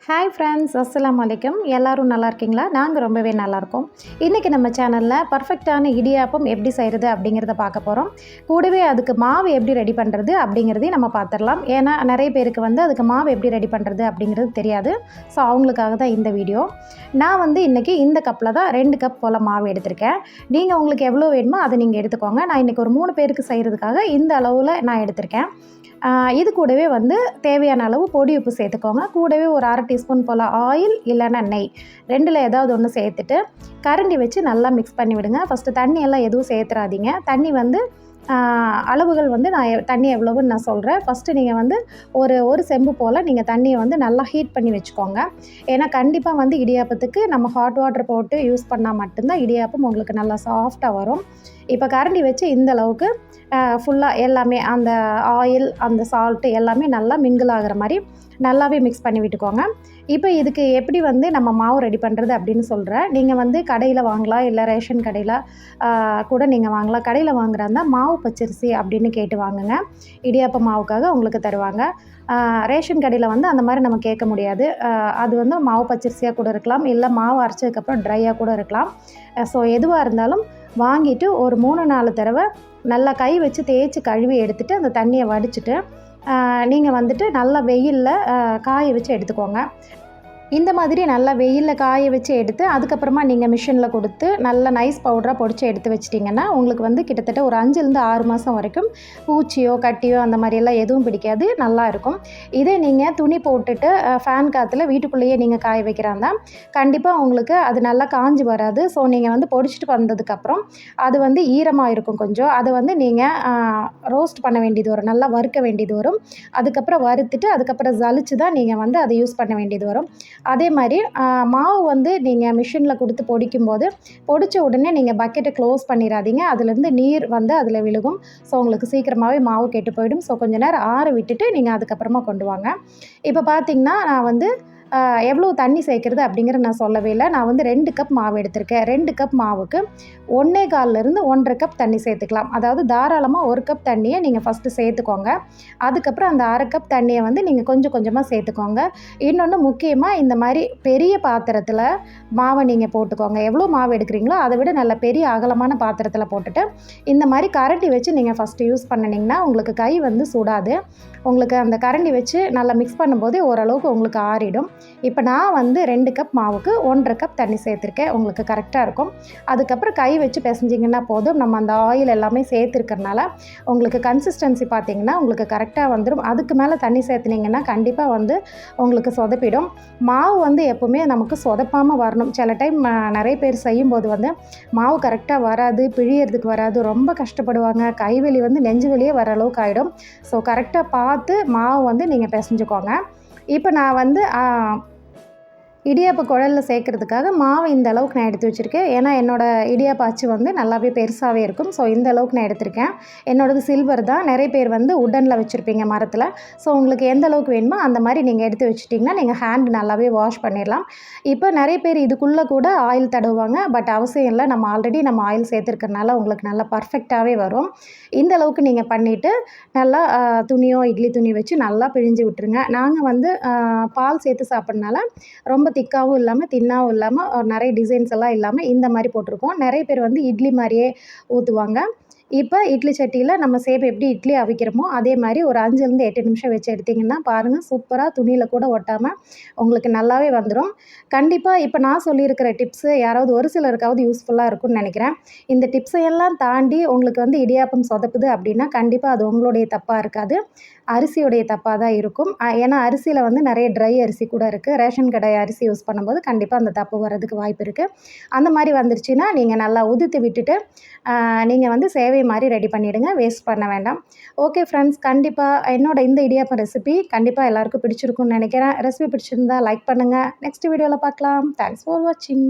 Hi friends, அஸ்ஸலாமு அலைக்கும். எல்லோரும் நல்லா இருக்கீங்களா? நாங்கள் ரொம்பவே நல்லாயிருக்கோம். இன்றைக்கி நம்ம சேனலில் பர்ஃபெக்டான இடியாப்பம் எப்படி செய்கிறது அப்படிங்கிறத பார்க்க போகிறோம். கூடவே அதுக்கு மாவு எப்படி ரெடி பண்ணுறது அப்படிங்கிறதையும் நம்ம பார்த்துடலாம். ஏன்னா நிறைய பேருக்கு அதுக்கு மாவு எப்படி ரெடி பண்ணுறது அப்படிங்கிறது தெரியாது. ஸோ அவங்களுக்காக தான் இந்த வீடியோ. நான் இன்றைக்கி இந்த கப்பில் தான் 2 கப் போல் மாவு எடுத்திருக்கேன். நீங்கள் உங்களுக்கு எவ்வளோ வேணுமோ அதை நீங்கள் எடுத்துக்கோங்க. நான் இன்றைக்கி ஒரு 3 பேருக்கு செய்கிறதுக்காக இந்த அளவில் நான் எடுத்திருக்கேன். இது கூடவே தேவையான அளவு பொடி உப்பு சேர்த்துக்கோங்க. கூடவே ஒரு 1/2 டீஸ்பூன் போல் ஆயில் இல்லைன்னா நெய், 2ல் ஏதாவது ஒன்று சேர்த்துட்டு கரண்டி வச்சு நல்லா மிக்ஸ் பண்ணி விடுங்க. ஃபஸ்ட்டு தண்ணியெல்லாம் எதுவும் சேர்த்துறாதீங்க. தண்ணி அளவுகள் நான் தண்ணி எவ்வளவுன்னு நான் சொல்கிறேன். ஃபஸ்ட்டு நீங்கள் ஒரு செம்பு போல் நீங்கள் தண்ணியை நல்லா ஹீட் பண்ணி வச்சுக்கோங்க. ஏன்னா கண்டிப்பாக இடியாப்பத்துக்கு நம்ம ஹாட் வாட்டர் போட்டு யூஸ் பண்ணால் மட்டும்தான் இடியாப்பம் உங்களுக்கு நல்லா சாஃப்டாக வரும். இப்போ கரண்டி வச்சு இந்த அளவுக்கு ஃபுல்லாக எல்லாமே அந்த ஆயில், அந்த சால்ட்டு எல்லாமே நல்லா மிங்கிள் ஆகிற மாதிரி நல்லாவே மிக்ஸ் பண்ணி விட்டுக்கோங்க. இப்போ இதுக்கு எப்படி நம்ம மாவு ரெடி பண்ணுறது அப்படின்னு சொல்கிறேன். நீங்கள் கடையில் வாங்கலாம், இல்லை ரேஷன் கடையில் கூட நீங்கள் வாங்கலாம். கடையில் வாங்குறாந்தா மாவு பச்சரிசி அப்படின்னு கேட்டு வாங்குங்க. இடியாப்ப மாவுக்காக உங்களுக்கு தருவாங்க. ரேஷன் கடையில் அந்த மாதிரி நம்ம கேட்க முடியாது. அது மாவு பச்சரிசியாக கூட இருக்கலாம், இல்லை மாவு அரைச்சதுக்கப்புறம் ட்ரையாக கூட இருக்கலாம். ஸோ எதுவாக இருந்தாலும் வாங்கிட்டு ஒரு 3-4 தடவை நல்லா கை வச்சு தேய்ச்சி கழுவி எடுத்துகிட்டு அந்த தண்ணியை வடிச்சிட்டு நீங்கள் நல்லா வெயிலில் காய வச்சு எடுத்துக்கோங்க. இந்த மாதிரி நல்லா வெயிலில் காய வச்சு எடுத்து அதுக்கப்புறமா நீங்கள் மிஷினில் கொடுத்து நல்லா நைஸ் பவுடராக பொடிச்சு எடுத்து வச்சிட்டிங்கன்னா உங்களுக்கு கிட்டத்தட்ட ஒரு 5லேருந்து 6 மாதம் வரைக்கும் பூச்சியோ கட்டியோ அந்த மாதிரியெல்லாம் எதுவும் பிடிக்காது, நல்லா இருக்கும். இதே நீங்கள் துணி போட்டுட்டு ஃபேன் காற்றுல வீட்டுக்குள்ளேயே நீங்கள் காய வைக்கிறாந்தா கண்டிப்பாக உங்களுக்கு அது நல்லா காஞ்சி வராது. ஸோ நீங்கள் பொடிச்சிட்டு வந்ததுக்கப்புறம் அது ஈரமாக இருக்கும் கொஞ்சம். அதை நீங்கள் ரோஸ்ட் பண்ண வேண்டியது வரும், நல்லா வறுக்க வேண்டியது வரும். அதுக்கப்புறம் வறுத்துட்டு அதுக்கப்புறம் ஜலிச்சு தான் நீங்கள் அதை யூஸ் பண்ண வேண்டியது வரும். அதே மாதிரி மாவு நீங்கள் மிஷினில் கொடுத்து பொடிக்கும்போது பொடித்த உடனே நீங்கள் பக்கெட்டை க்ளோஸ் பண்ணிடாதீங்க. அதுலேருந்து நீர் அதில் விழுகும். ஸோ உங்களுக்கு சீக்கிரமாகவே மாவு கெட்டு போயிடும். ஸோ கொஞ்சம் நேரம் ஆற விட்டுட்டு நீங்கள் அதுக்கப்புறமா கொண்டு வாங்க. இப்போ பார்த்திங்கன்னா நான் எவ்வளோ தண்ணி சேர்க்குறது அப்படிங்கிற நான் சொல்லவே இல்லை. நான் 2 கப் மாவு எடுத்திருக்கேன். 2 கப் மாவுக்கு 1.25லேருந்து 1.5 கப் தண்ணி சேர்த்துக்கலாம். அதாவது தாராளமாக 1 கப் தண்ணியை நீங்கள் ஃபஸ்ட்டு சேர்த்துக்கோங்க. அதுக்கப்புறம் அந்த 1/2 கப் தண்ணியை நீங்கள் கொஞ்சம் கொஞ்சமாக சேர்த்துக்கோங்க. இன்னொன்று முக்கியமாக இந்த மாதிரி பெரிய பாத்திரத்தில் மாவை நீங்கள் போட்டுக்கோங்க. எவ்வளோ மாவு எடுக்கிறீங்களோ அதை விட நல்ல பெரிய அகலமான பாத்திரத்தில் போட்டுட்டு இந்த மாதிரி கரண்டி வச்சு நீங்கள் ஃபஸ்ட்டு யூஸ் பண்ணினீங்கன்னா உங்களுக்கு கை சுடாது. உங்களுக்கு அந்த கரண்டி வச்சு நல்லா மிக்ஸ் பண்ணும்போதே ஓரளவுக்கு உங்களுக்கு ஆறிடும். இப்போ நான் 2 கப் மாவுக்கு 1.5 கப் தண்ணி சேர்த்துருக்கேன். உங்களுக்கு கரெக்டாக இருக்கும். அதுக்கப்புறம் கை வச்சு பிசைஞ்சிங்கன்னா போதும். நம்ம அந்த ஆயில் எல்லாமே சேர்த்துருக்கறனால உங்களுக்கு கன்சிஸ்டன்சி பார்த்திங்கன்னா உங்களுக்கு கரெக்டாக வந்துடும். அதுக்கு மேலே தண்ணி சேர்த்துனீங்கன்னா கண்டிப்பாக உங்களுக்கு சொதப்பிடும். மாவு எப்போவுமே நமக்கு சொதப்பாமல் வரணும். சில டைம் நிறைய பேர் செய்யும்போது மாவு கரெக்டாக வராது, பிழியறதுக்கு வராது, ரொம்ப கஷ்டப்படுவாங்க. கைவலி நெஞ்சு வலியே வர அளவுக்கு ஆகிடும். ஸோ கரெக்டாக பார்த்து மாவு நீங்கள் பிசைஞ்சுக்கோங்க. இப்போ நான் இடியாப்ப குழலில் சேர்க்குறதுக்காக மாவு இந்த அளவுக்கு நான் எடுத்து வச்சுருக்கேன். ஏன்னா என்னோடய இடியாப்ப அச்சு நல்லாவே பெருசாகவே இருக்கும். ஸோ இந்த அளவுக்கு நான் எடுத்திருக்கேன். என்னோடது சில்வர் தான். நிறைய பேர் உட்டனில் வச்சுருப்பீங்க, மரத்தில். ஸோ உங்களுக்கு எந்த அளவுக்கு வேணுமோ அந்த மாதிரி நீங்கள் எடுத்து வச்சுட்டிங்கன்னா நீங்கள் ஹேண்ட் நல்லாவே வாஷ் பண்ணிடலாம். இப்போ நிறைய பேர் இதுக்குள்ளே கூட ஆயில் தடவுவாங்க. பட் அவசியம் இல்லை. நம்ம ஆல்ரெடி ஆயில் சேர்த்துருக்கறனால உங்களுக்கு நல்லா பர்ஃபெக்டாகவே வரும். இந்த அளவுக்கு நீங்கள் பண்ணிவிட்டு நல்லா துணியோ இட்லி துணி வச்சு நல்லா பிழிஞ்சு விட்டுருங்க. நாங்கள் பால் சேர்த்து சாப்பிட்றதுனால ரொம்ப திக்காகவும் இல்லாமல் தின்னாகவும் இல்லாமல் நிறைய டிசைன்ஸ் எல்லாம் இல்லாமல் இந்த மாதிரி போட்டிருக்கோம். நிறைய பேர் இட்லி மாதிரியே ஊற்றுவாங்க. இப்போ இட்லி சட்டியில் நம்ம எப்படி இட்லி அவிக்கிறோமோ அதே மாதிரி ஒரு 5லேருந்து 8 நிமிஷம் வச்சு எடுத்திங்கன்னா பாருங்கள், சூப்பராக துணியில் கூட ஒட்டாமல் உங்களுக்கு நல்லாவே வந்துடும். கண்டிப்பாக இப்போ நான் சொல்லியிருக்கிற டிப்ஸு யாராவது ஒரு சிலருக்காவது யூஸ்ஃபுல்லாக இருக்கும்னு நினைக்கிறேன். இந்த டிப்ஸையெல்லாம் தாண்டி உங்களுக்கு இடியாப்பம் சொதப்புது அப்படின்னா கண்டிப்பாக அது உங்களுடைய தப்பாக இருக்காது, அரிசியோடைய தப்பாக தான் இருக்கும். ஏன்னா அரிசியில் நிறைய ட்ரை அரிசி கூட இருக்குது. ரேஷன் கடை அரிசி யூஸ் பண்ணும்போது கண்டிப்பாக அந்த தப்பு வர்றதுக்கு வாய்ப்பு இருக்குது. அந்த மாதிரி வந்துருச்சுன்னா நீங்கள் நல்லா உதிர்த்து விட்டுட்டு நீங்கள் சேவை மாதிரி ரெடி பண்ணிவிடுங்க. வேஸ்ட் பண்ண வேண்டாம். ஓகே ஃப்ரெண்ட்ஸ், கண்டிப்பாக என்னோட இந்த இடியாப்பம் ரெசிபி கண்டிப்பாக எல்லாருக்கும் பிடிச்சிருக்கும்னு நினைக்கிறேன். ரெசிபி பிடிச்சிருந்தா லைக் பண்ணுங்கள். நெக்ஸ்ட் வீடியோவில் பார்க்கலாம். தேங்க்ஸ் ஃபார் வாட்சிங்.